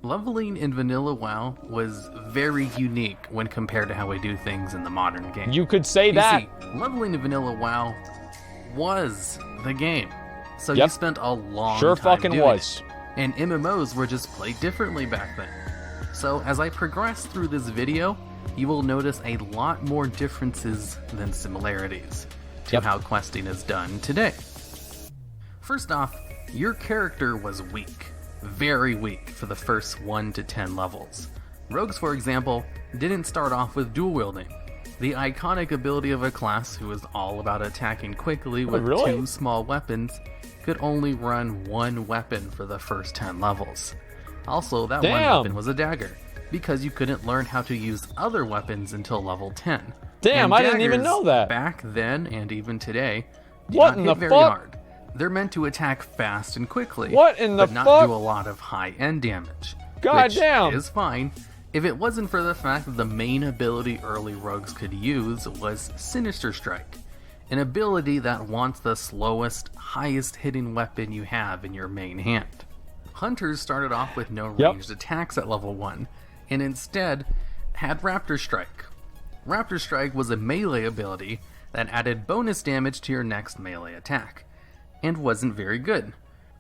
Leveling in vanilla WoW was very unique when compared to how we do things in the modern game. You could say that. See, leveling in vanilla WoW was the game. So you spent a long time fucking doing was. it. And MMOs were just played differently back then. So as I progress through this video, you will notice a lot more differences than similarities to how questing is done today. First off, your character was weak. Very weak for the first 1 to 10 levels. Rogues, for example, didn't start off with dual wielding. The iconic ability of a class who was all about attacking quickly with 2 small weapons could only run 1 weapon for the first 10 levels. Also, that 1 weapon was a dagger, because you couldn't learn how to use other weapons until level 10. Damn, I didn't even know that. Back then and even today, do not hit very hard. They're meant to attack fast and quickly, but not do a lot of high-end damage. Which is fine, if it wasn't for the fact that the main ability early rogues could use was Sinister Strike, an ability that wants the slowest, highest hitting weapon you have in your main hand. Hunters started off with no ranged attacks at level 1, and instead had Raptor Strike. Raptor Strike was a melee ability that added bonus damage to your next melee attack, and wasn't very good.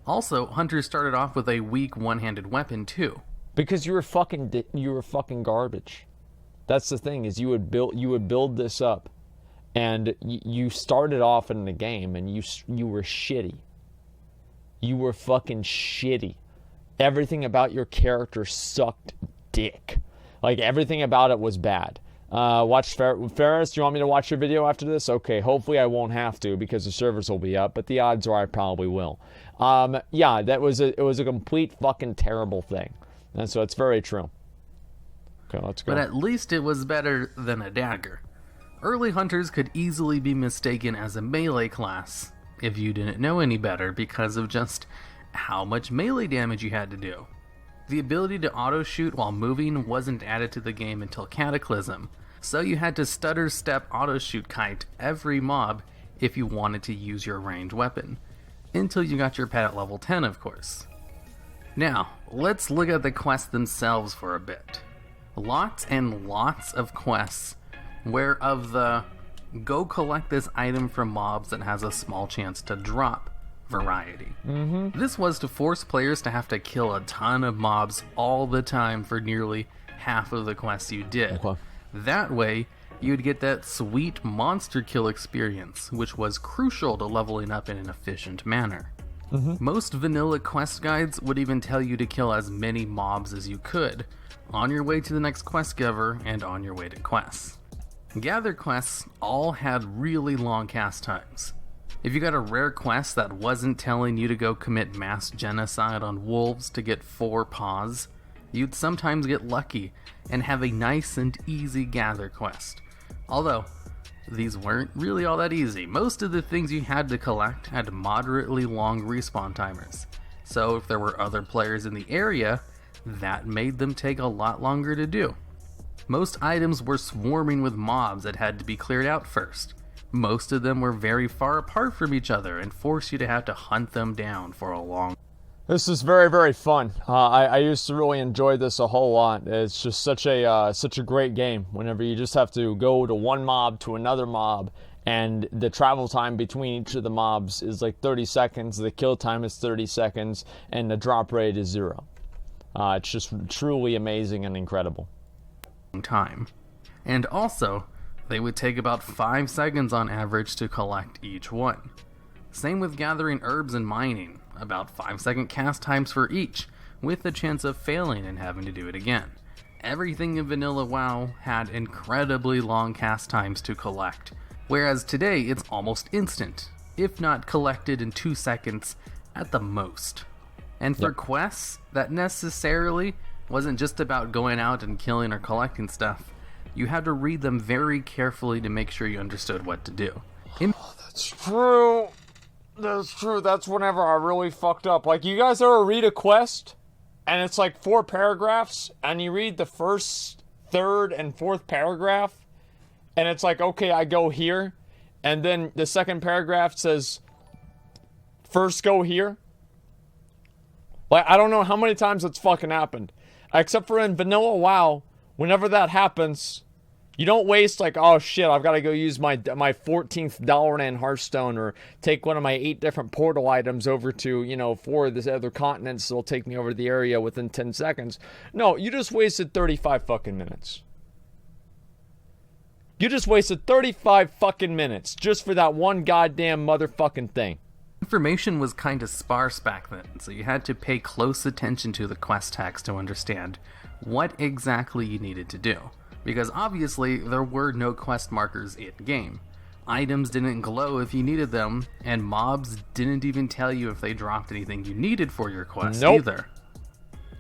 Also, Hunters started off with a weak one-handed weapon too. Because you were fucking garbage. That's the thing, is you would build this up, and you started off in the game, and you were shitty. You were fucking shitty. Everything about your character sucked dick. Like, everything about it was bad. Watch Ferris, do you want me to watch your video after this? Okay, hopefully I won't have to because the servers will be up, but the odds are I probably will. Yeah, it was a complete fucking terrible thing. And so it's very true. Okay, let's go. But at least it was better than a dagger. Early hunters could easily be mistaken as a melee class if you didn't know any better because of just how much melee damage you had to do. The ability to auto-shoot while moving wasn't added to the game until Cataclysm, so you had to stutter step auto-shoot kite every mob if you wanted to use your ranged weapon. Until you got your pet at level 10, of course. Now, let's look at the quests themselves for a bit. Lots and lots of quests where of the go collect this item from mobs that has a small chance to drop variety. This was to force players to have to kill a ton of mobs all the time for nearly half of the quests you did. That way, you'd get that sweet monster kill experience, which was crucial to leveling up in an efficient manner. Most vanilla quest guides would even tell you to kill as many mobs as you could, on your way to the next quest giver and on your way to quests. Gather quests all had really long cast times. If you got a rare quest that wasn't telling you to go commit mass genocide on wolves to get 4 paws, you'd sometimes get lucky and have a nice and easy gather quest. Although, these weren't really all that easy. Most of the things you had to collect had moderately long respawn timers, so if there were other players in the area, that made them take a lot longer to do. Most items were swarming with mobs that had to be cleared out first. Most of them were very far apart from each other and forced you to have to hunt them down for a long. This is very, very fun. I used to really enjoy this a whole lot. It's just such a great game whenever you just have to go to one mob to another mob, and the travel time between each of the mobs is like 30 seconds, the kill time is 30 seconds, and the drop rate is 0. It's just truly amazing and incredible. Time. And also, they would take about 5 seconds on average to collect each one. Same with gathering herbs and mining, about 5-second cast times for each, with the chance of failing and having to do it again. Everything in vanilla WoW had incredibly long cast times to collect, whereas today it's almost instant, if not collected in 2 seconds at the most. And for quests, that necessarily wasn't just about going out and killing or collecting stuff. You had to read them very carefully to make sure you understood what to do. That's true. That's true. That's whenever I really fucked up. Like, you guys ever read a quest, and it's like 4 paragraphs, and you read the first, third, and fourth paragraph, and it's like, okay, I go here, and then the second paragraph says, first go here? Like, I don't know how many times it's fucking happened. Except for in Vanilla WoW, whenever that happens, you don't waste like, oh shit, I've got to go use my 14th Dalaran Hearthstone or take one of my 8 different portal items over to, you know, 4 of these other continents that'll take me over the area within 10 seconds. No, you just wasted 35 fucking minutes. You just wasted 35 fucking minutes just for that one goddamn motherfucking thing. Information was kind of sparse back then, so you had to pay close attention to the quest text to understand what exactly you needed to do. Because obviously, there were no quest markers in-game. Items didn't glow if you needed them, and mobs didn't even tell you if they dropped anything you needed for your quest either.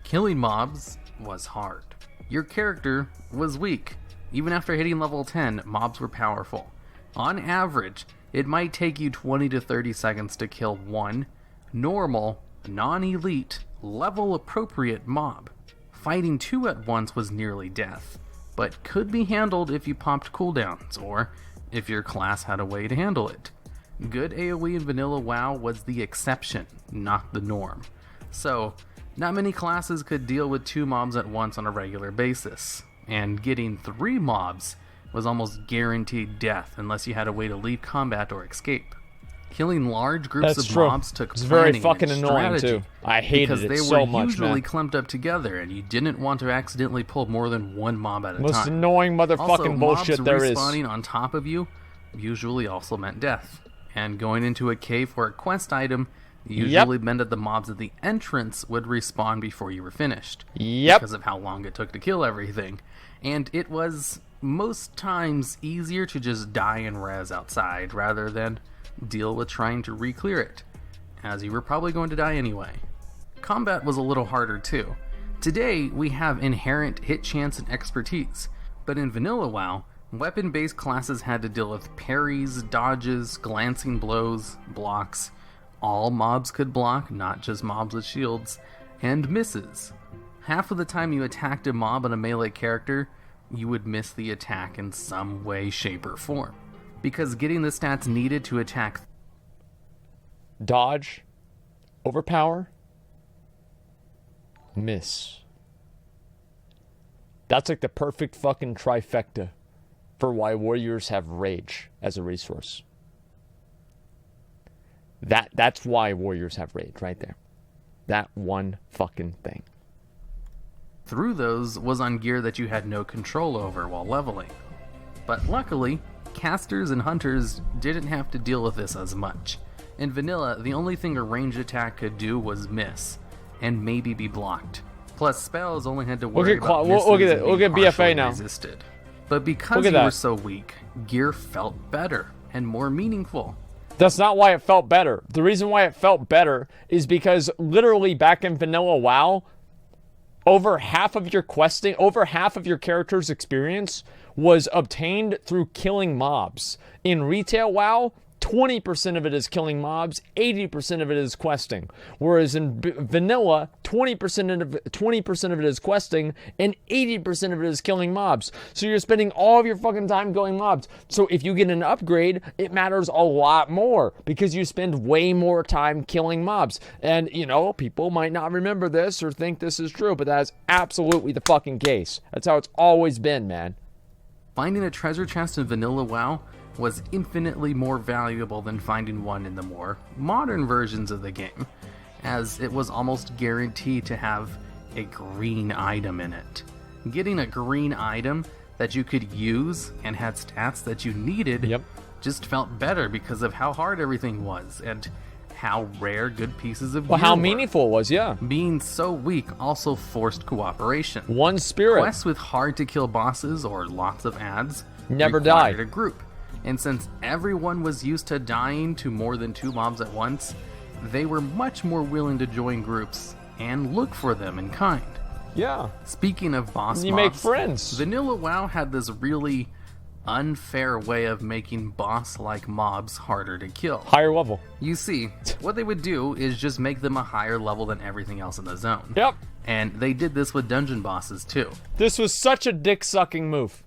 Killing mobs was hard. Your character was weak. Even after hitting level 10, mobs were powerful. On average, it might take you 20 to 30 seconds to kill one normal, non-elite, level-appropriate mob. Fighting 2 at once was nearly death, but could be handled if you popped cooldowns, or if your class had a way to handle it. Good AoE in Vanilla WoW was the exception, not the norm. So, not many classes could deal with 2 mobs at once on a regular basis, and getting 3 mobs was almost guaranteed death unless you had a way to leave combat or escape. Killing large groups of mobs took planning. It's very fucking and annoying strategy, too. I hated it so much, man. Because they were usually clumped up together, and you didn't want to accidentally pull more than 1 mob at a time. Most annoying motherfucking bullshit there is. Also, mobs respawning on top of you usually also meant death. And going into a cave for a quest item usually meant that the mobs at the entrance would respawn before you were finished. Because of how long it took to kill everything. And it was most times easier to just die and res outside rather than deal with trying to re-clear it, as you were probably going to die anyway. Combat was a little harder too. Today, we have inherent hit chance and expertise, but in Vanilla WoW, weapon-based classes had to deal with parries, dodges, glancing blows, blocks. All mobs could block, not just mobs with shields, and misses. Half of the time you attacked a mob on a melee character, you would miss the attack in some way, shape, or form. Because getting the stats needed to attack dodge, overpower, miss. That's like the perfect fucking trifecta for why warriors have rage as a resource. That's why warriors have rage right there. That one fucking thing. Through those was on gear that you had no control over while leveling. But luckily, casters and hunters didn't have to deal with this as much. In Vanilla, the only thing a ranged attack could do was miss, and maybe be blocked. Plus, spells only had to worry about misses we'll get BFA now. Resisted. But because you were so weak, gear felt better and more meaningful. That's not why it felt better. The reason why it felt better is because literally back in Vanilla WoW, over half of your questing, over half of your character's experience was obtained through killing mobs. In Retail WoW, 20% of it is killing mobs, 80% of it is questing. Whereas in Vanilla, 20% of it is questing, and 80% of it is killing mobs. So you're spending all of your fucking time killing mobs. So if you get an upgrade, it matters a lot more because you spend way more time killing mobs. And, you know, people might not remember this or think this is true, but that is absolutely the fucking case. That's how it's always been, man. Finding a treasure chest in Vanilla WoW was infinitely more valuable than finding one in the more modern versions of the game, as it was almost guaranteed to have a green item in it. Getting a green item that you could use and had stats that you needed just felt better because of how hard everything was and how rare good pieces of gear how were. meaningful it was, Being so weak also forced cooperation. One spirit. Quests with hard-to-kill bosses or lots of ads never required died. a group. And since everyone was used to dying to more than 2 mobs at once, they were much more willing to join groups and look for them in kind. Yeah. Speaking of boss mobs, you make friends. Vanilla WoW had this really unfair way of making boss-like mobs harder to kill. Higher level. You see, what they would do is just make them a higher level than everything else in the zone. Yep. And they did this with dungeon bosses too. This was such a dick-sucking move.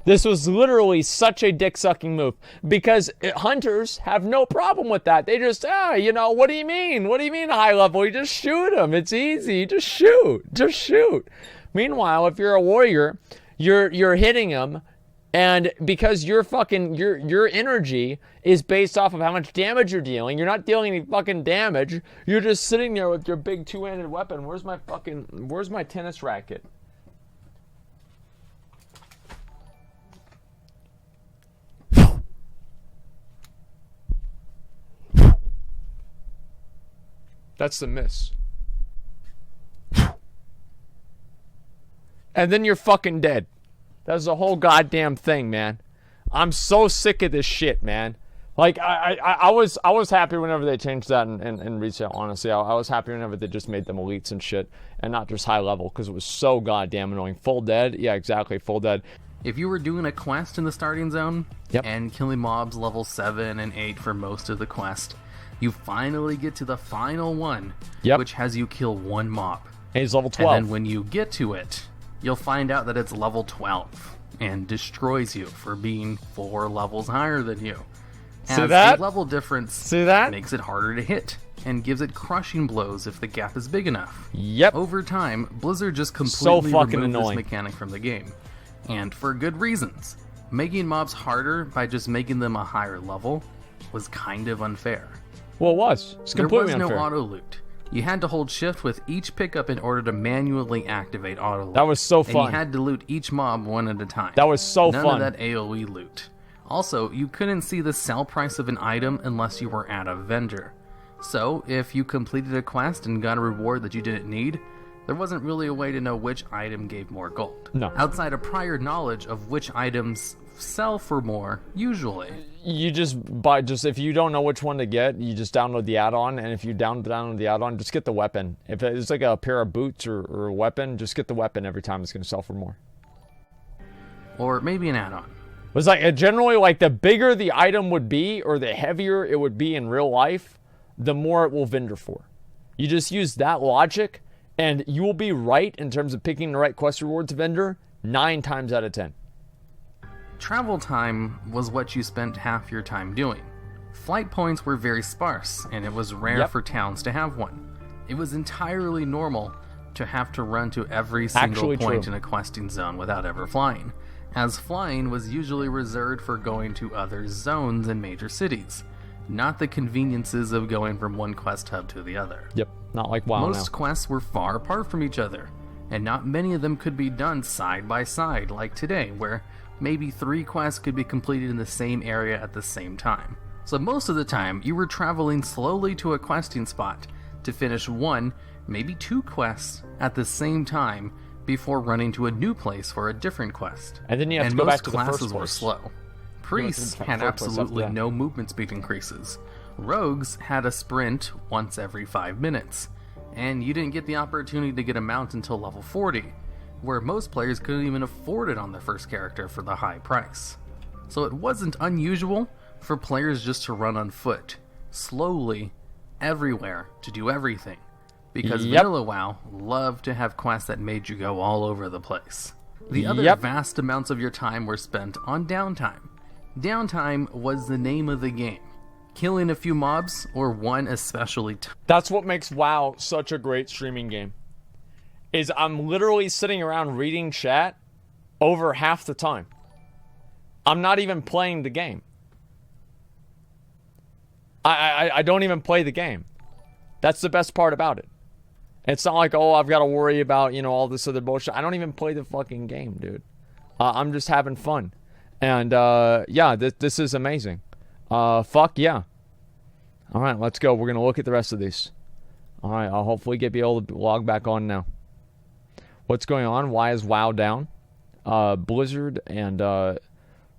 This was literally such a dick-sucking move because hunters have no problem with that. They just, what do you mean? What do you mean high level? You just shoot them. It's easy. Just shoot. Just shoot. Meanwhile, if you're a warrior, you're hitting them, and because your energy is based off of how much damage you're dealing, you're not dealing any fucking damage. You're just sitting there with your big two-handed weapon. Where's my tennis racket? That's the miss. And then you're fucking dead. That's the whole goddamn thing, man. I'm so sick of this shit, man. Like, I was happy whenever they changed that in resale, honestly. I was happy whenever they just made them elites and shit, and not just high level, because it was so goddamn annoying. Full dead? Yeah, exactly, full dead. If you were doing a quest in the starting zone, Yep. and killing mobs level 7 and 8 for most of the quest, you finally get to the final one, Yep. which has you kill one mob. And he's level 12. And then when you get to it, you'll find out that it's level 12 and destroys you for being 4 levels higher than you. See As that? a level difference See that? makes it harder to hit and gives it crushing blows if the gap is big enough. Yep. Over time, Blizzard just completely fucking removed annoying. this mechanic from the game. And for good reasons. Making mobs harder by just making them a higher level was kind of unfair. Well, it was. It's There completely was no unfair. auto loot. You had to hold shift with each pickup in order to manually activate auto loot. That was so And fun. you had to loot each mob one at a time. That was so None fun. of that AoE loot. Also, you couldn't see the sell price of an item unless you were at a vendor. So, if you completed a quest and got a reward that you didn't need, there wasn't really a way to know which item gave more gold. No. Outside of prior knowledge of which items sell for more, usually. You if you don't know which one to get, you just download the add-on, and if you download the add-on, just get the weapon. If it's like a pair of boots or a weapon, just get the weapon every time. It's going to sell for more. Or maybe an add-on. It was like generally, like, the bigger the item would be or the heavier it would be in real life, the more it will vendor for. You just use that logic and you will be right in terms of picking the right quest rewards vendor 9 times out of 10. Travel time was what you spent half your time doing. Flight points were very sparse, and it was rare Yep. for towns to have one. It was entirely normal to have to run to every single Actually point true. in a questing zone without ever flying, as flying was usually reserved for going to other zones in major cities, not the conveniences of going from one quest hub to the other. Yep, not like WoW Most now. quests were far apart from each other, and not many of them could be done side by side like today, where maybe 3 quests could be completed in the same area at the same time. So most of the time, you were traveling slowly to a questing spot to finish 1, maybe 2 quests at the same time before running to a new place for a different quest. And then you have to And go most back to the first classes were place. slow. Priests the had first place after absolutely that. no movement speed increases. Rogues had a sprint once every 5 minutes. And you didn't get the opportunity to get a mount until level 40, where most players couldn't even afford it on their first character for the high price. So it wasn't unusual for players just to run on foot, slowly, everywhere, to do everything. Because Yep. Vanilla WoW loved to have quests that made you go all over the place. The other Yep. vast amounts of your time were spent on downtime. Downtime was the name of the game. Killing a few mobs, or one especially That's what makes WoW such a great streaming game. Is I'm literally sitting around reading chat over half the time. I'm not even playing the game. I don't even play the game. That's the best part about it. It's not like, oh, I've got to worry about, all this other bullshit. I don't even play the fucking game, dude. I'm just having fun. And, yeah, this is amazing. Fuck yeah. All right, let's go. We're going to look at the rest of these. All right, I'll hopefully be able to log back on now. What's going on? Why is WoW down? Blizzard and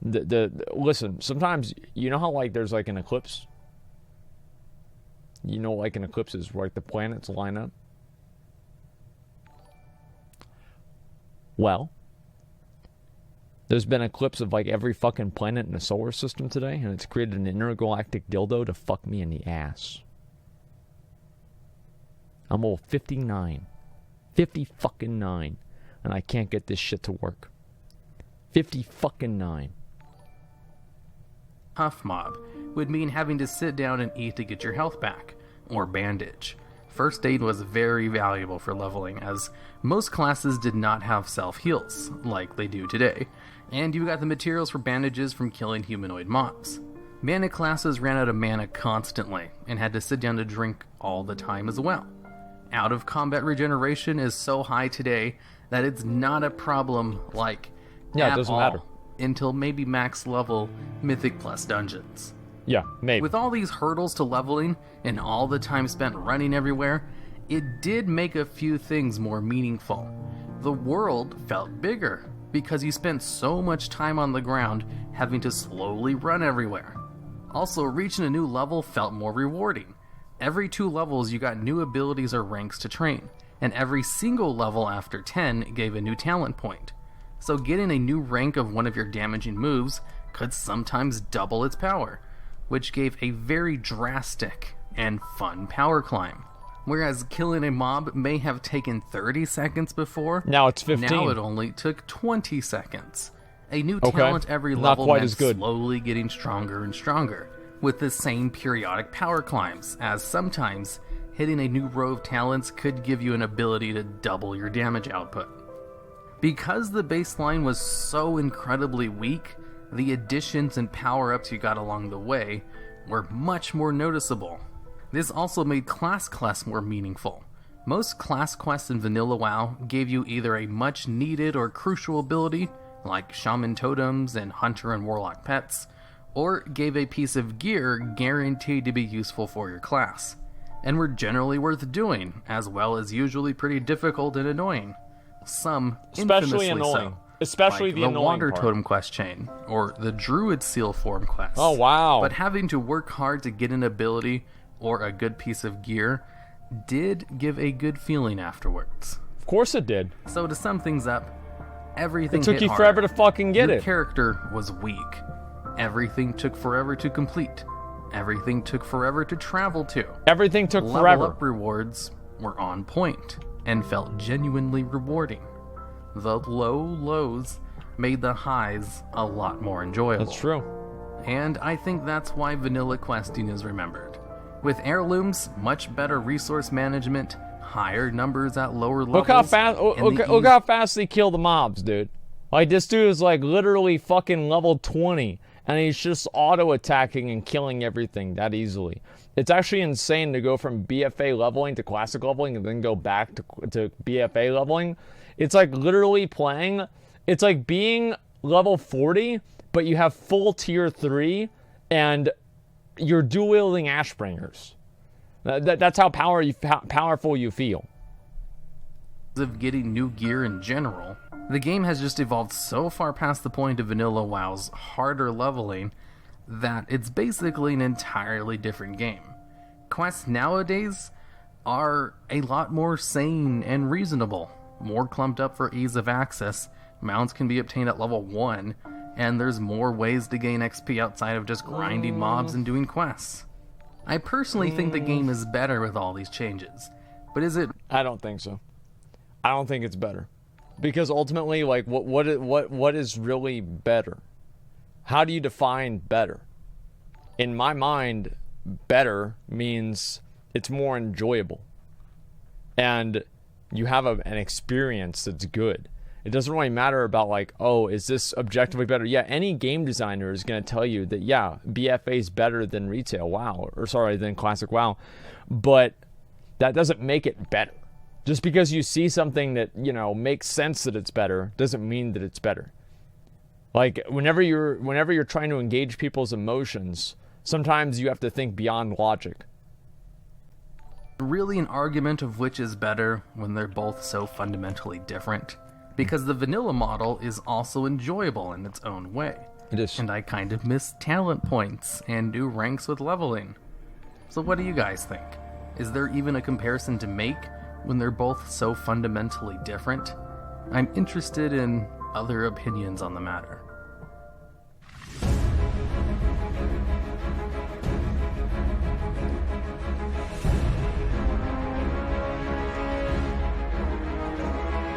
listen, sometimes you know how like there's like an eclipse? You know, like an eclipse is where like the planets line up. Well, there's been an eclipse of like every fucking planet in the solar system today, and it's created an intergalactic dildo to fuck me in the ass. I'm old 59. 50 fucking 9. And I can't get this shit to work. 59. Tough mob would mean having to sit down and eat to get your health back, or bandage. First aid was very valuable for leveling, as most classes did not have self-heals, like they do today, and you got the materials for bandages from killing humanoid mobs. Mana classes ran out of mana constantly, and had to sit down to drink all the time as well. Out-of-combat regeneration is so high today that it's not a problem, like, Yeah, it doesn't matter. Until maybe max level Mythic Plus dungeons. Yeah, maybe. With all these hurdles to leveling and all the time spent running everywhere, it did make a few things more meaningful. The world felt bigger because you spent so much time on the ground having to slowly run everywhere. Also, reaching a new level felt more rewarding. Every 2 levels you got new abilities or ranks to train, and every single level after 10 gave a new talent point. So getting a new rank of one of your damaging moves could sometimes double its power, which gave a very drastic and fun power climb. Whereas killing a mob may have taken 30 seconds before, now it's 15. Now it only took 20 seconds. A new talent every Not level quite meant as good. slowly getting stronger and stronger, with the same periodic power climbs, as sometimes hitting a new row of talents could give you an ability to double your damage output. Because the baseline was so incredibly weak, the additions and power-ups you got along the way were much more noticeable. This also made class quests more meaningful. Most class quests in Vanilla WoW gave you either a much needed or crucial ability, like Shaman Totems and Hunter and Warlock pets, or gave a piece of gear guaranteed to be useful for your class, and were generally worth doing, as well as usually pretty difficult and annoying. Some Especially infamously annoying. so. Especially Like the the annoying Water part. Totem quest chain, or the Druid Seal form quest. Oh, wow. But having to work hard to get an ability or a good piece of gear did give a good feeling afterwards. Of course it did. So to sum things up, everything It took hit you hard. forever to fucking get Your it. character was weak. Everything took forever to complete. Everything took forever to travel to. Everything took Level forever. up rewards were on point and felt genuinely rewarding. The low lows made the highs a lot more enjoyable. That's true. And I think that's why vanilla questing is remembered. With heirlooms, much better resource management, higher numbers at lower levels. Look how fast. and the Look how fast they kill the mobs, dude. Like this dude is like literally fucking level 20, and he's just auto attacking and killing everything that easily. It's actually insane to go from BFA leveling to classic leveling and then go back to BFA leveling. It's like literally playing. It's like being level 40, but you have full tier 3, and you're dual wielding Ashbringers. That's how powerful you feel. Of getting new gear in general, the game has just evolved so far past the point of Vanilla WoW's harder leveling that it's basically an entirely different game. Quests nowadays are a lot more sane and reasonable, more clumped up for ease of access, mounts can be obtained at level 1, and there's more ways to gain XP outside of just grinding mobs and doing quests. I personally think the game is better with all these changes, but is it? I don't think so. I don't think it's better, because ultimately, like, what is really better? How do you define better? In my mind, better means it's more enjoyable, and you have an experience that's good. It doesn't really matter about like, oh, is this objectively better? Yeah, any game designer is going to tell you that, yeah, BFA is better than retail WoW, than classic WoW, but that doesn't make it better. Just because you see something that, you know, makes sense that it's better doesn't mean that it's better. Like whenever you're trying to engage people's emotions, sometimes you have to think beyond logic. Really an argument of which is better when they're both so fundamentally different? Because the vanilla model is also enjoyable in its own way. It is. And I kind of miss talent points and new ranks with leveling. So what do you guys think? Is there even a comparison to make when they're both so fundamentally different? I'm interested in other opinions on the matter.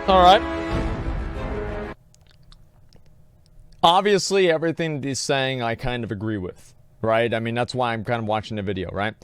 All right. Obviously, everything he's saying I kind of agree with, right? I mean, that's why I'm kind of watching the video, right?